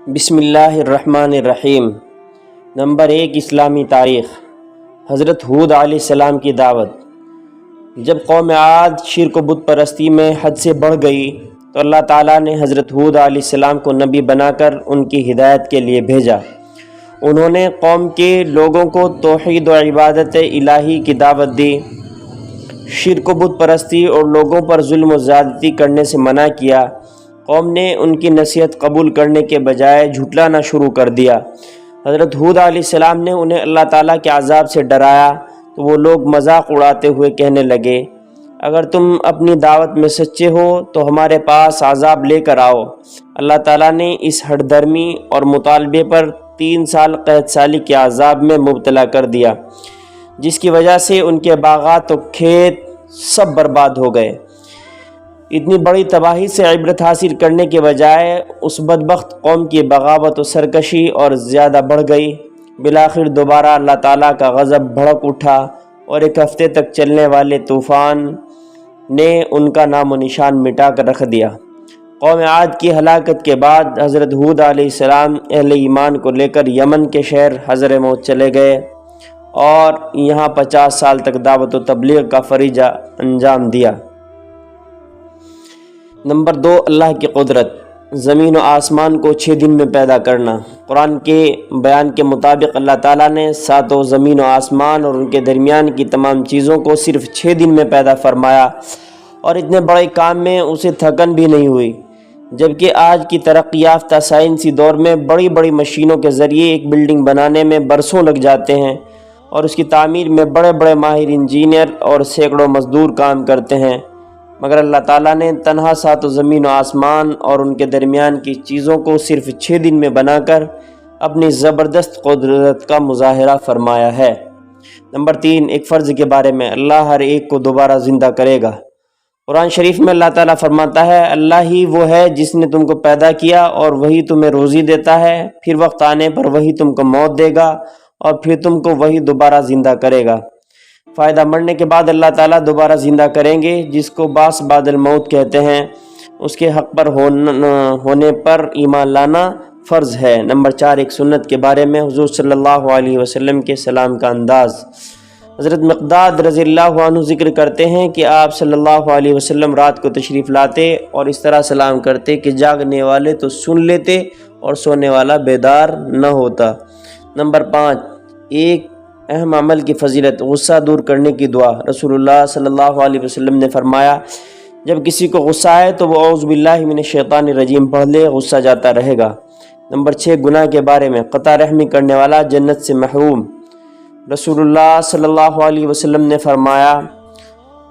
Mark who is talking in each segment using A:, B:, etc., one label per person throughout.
A: بسم اللہ الرحمن الرحیم۔ نمبر 1، اسلامی تاریخ۔ حضرت ہود علیہ السلام کی دعوت۔ جب قوم عاد شرک و بت پرستی میں حد سے بڑھ گئی تو اللہ تعالیٰ نے حضرت ہود علیہ السلام کو نبی بنا کر ان کی ہدایت کے لیے بھیجا۔ انہوں نے قوم کے لوگوں کو توحید و عبادت الہی کی دعوت دی، شرک و بت پرستی اور لوگوں پر ظلم و زیادتی کرنے سے منع کیا۔ قوم نے ان کی نصیحت قبول کرنے کے بجائے جھٹلانا شروع کر دیا۔ حضرت ہود علیہ السلام نے انہیں اللہ تعالیٰ کے عذاب سے ڈرایا تو وہ لوگ مذاق اڑاتے ہوئے کہنے لگے، اگر تم اپنی دعوت میں سچے ہو تو ہمارے پاس عذاب لے کر آؤ۔ اللہ تعالیٰ نے اس ہٹ درمی اور مطالبے پر 3 سال قحط سالی کے عذاب میں مبتلا کر دیا، جس کی وجہ سے ان کے باغات و کھیت سب برباد ہو گئے۔ اتنی بڑی تباہی سے عبرت حاصل کرنے کے بجائے اس بدبخت قوم کی بغاوت و سرکشی اور زیادہ بڑھ گئی۔ بالآخر دوبارہ اللہ تعالیٰ کا غضب بھڑک اٹھا اور 1 ہفتے تک چلنے والے طوفان نے ان کا نام و نشان مٹا کر رکھ دیا۔ قوم عاد کی ہلاکت کے بعد حضرت ہود علیہ السلام اہل ایمان کو لے کر یمن کے شہر حضرموت چلے گئے اور یہاں 50 سال تک دعوت و تبلیغ کا فریضہ انجام دیا۔ نمبر 2، اللہ کی قدرت۔ زمین و آسمان کو 6 دن میں پیدا کرنا۔ قرآن کے بیان کے مطابق اللہ تعالیٰ نے 7 زمین و آسمان اور ان کے درمیان کی تمام چیزوں کو صرف 6 دن میں پیدا فرمایا، اور اتنے بڑے کام میں اسے تھکن بھی نہیں ہوئی، جبکہ آج کی ترقی یافتہ سائنسی دور میں بڑی بڑی مشینوں کے ذریعے ایک بلڈنگ بنانے میں برسوں لگ جاتے ہیں، اور اس کی تعمیر میں بڑے بڑے ماہر انجینئر اور سینکڑوں مزدور کام کرتے ہیں، مگر اللہ تعالیٰ نے تنہا 7 زمین و آسمان اور ان کے درمیان کی چیزوں کو صرف 6 دن میں بنا کر اپنی زبردست قدرت کا مظاہرہ فرمایا ہے۔ نمبر 3، ایک فرض کے بارے میں، اللہ ہر ایک کو دوبارہ زندہ کرے گا۔ قرآن شریف میں اللہ تعالیٰ فرماتا ہے، اللہ ہی وہ ہے جس نے تم کو پیدا کیا اور وہی تمہیں روزی دیتا ہے، پھر وقت آنے پر وہی تم کو موت دے گا اور پھر تم کو وہی دوبارہ زندہ کرے گا۔ فائدہ مرنے کے بعد اللہ تعالیٰ دوبارہ زندہ کریں گے، جس کو باس بعد الموت کہتے ہیں۔ اس کے حق پر ہونے پر ایمان لانا فرض ہے۔ نمبر 4، ایک سنت کے بارے میں، حضور صلی اللہ علیہ وسلم کے سلام کا انداز۔ حضرت مقداد رضی اللہ عنہ ذکر کرتے ہیں کہ آپ صلی اللہ علیہ وسلم رات کو تشریف لاتے اور اس طرح سلام کرتے کہ جاگنے والے تو سن لیتے اور سونے والا بیدار نہ ہوتا۔ نمبر 5، ایک اہم عمل کی فضیلت، غصہ دور کرنے کی دعا۔ رسول اللہ صلی اللہ علیہ وسلم نے فرمایا، جب کسی کو غصہ آئے تو وہ اعوذ باللہ من الشیطان الرجیم پڑھ لے، غصہ جاتا رہے گا۔ نمبر 6، گناہ کے بارے میں، قطع رحمی کرنے والا جنت سے محروم۔ رسول اللہ صلی اللہ علیہ وسلم نے فرمایا،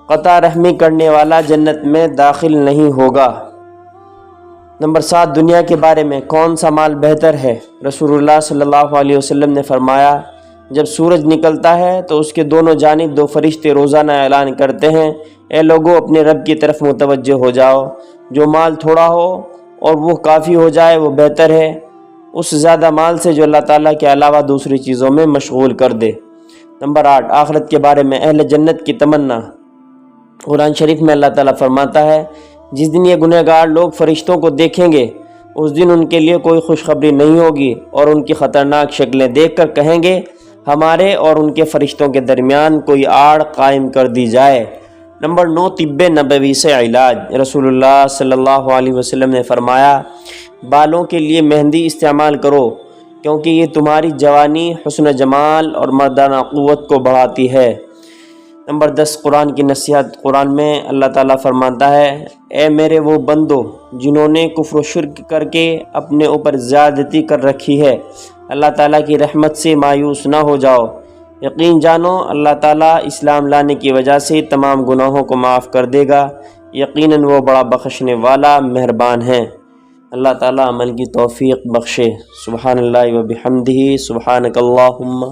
A: قطع رحمی کرنے والا جنت میں داخل نہیں ہوگا۔ نمبر 7، دنیا کے بارے میں، کون سا مال بہتر ہے؟ رسول اللہ صلی اللہ علیہ وسلم نے فرمایا، جب سورج نکلتا ہے تو اس کے دونوں جانب 2 فرشتے روزانہ اعلان کرتے ہیں، اے لوگو اپنے رب کی طرف متوجہ ہو جاؤ، جو مال تھوڑا ہو اور وہ کافی ہو جائے وہ بہتر ہے اس زیادہ مال سے جو اللہ تعالیٰ کے علاوہ دوسری چیزوں میں مشغول کر دے۔ نمبر 8، آخرت کے بارے میں، اہل جنت کی تمنا۔ قرآن شریف میں اللہ تعالیٰ فرماتا ہے، جس دن یہ گنہگار لوگ فرشتوں کو دیکھیں گے اس دن ان کے لیے کوئی خوشخبری نہیں ہوگی، اور ان کی خطرناک شکلیں دیکھ کر کہیں گے ہمارے اور ان کے فرشتوں کے درمیان کوئی آڑ قائم کر دی جائے۔ نمبر 9، طب نبوی سے علاج۔ رسول اللہ صلی اللہ علیہ وسلم نے فرمایا، بالوں کے لیے مہندی استعمال کرو کیونکہ یہ تمہاری جوانی، حسن جمال اور مردانہ قوت کو بڑھاتی ہے۔ نمبر 10، قرآن کی نصیحت۔ قرآن میں اللہ تعالیٰ فرماتا ہے، اے میرے وہ بندو جنہوں نے کفر و شرک کر کے اپنے اوپر زیادتی کر رکھی ہے، اللہ تعالیٰ کی رحمت سے مایوس نہ ہو جاؤ، یقین جانو اللہ تعالیٰ اسلام لانے کی وجہ سے تمام گناہوں کو معاف کر دے گا، یقیناً وہ بڑا بخشنے والا مہربان ہے۔ اللہ تعالیٰ عمل کی توفیق بخشے۔ سبحان اللہ و بحمدہ، سبحانک اللہم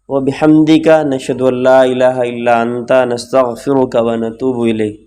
A: و بحمدک، نشہد ان لا الہ الا انت، نستغفرک و نتوب الیک۔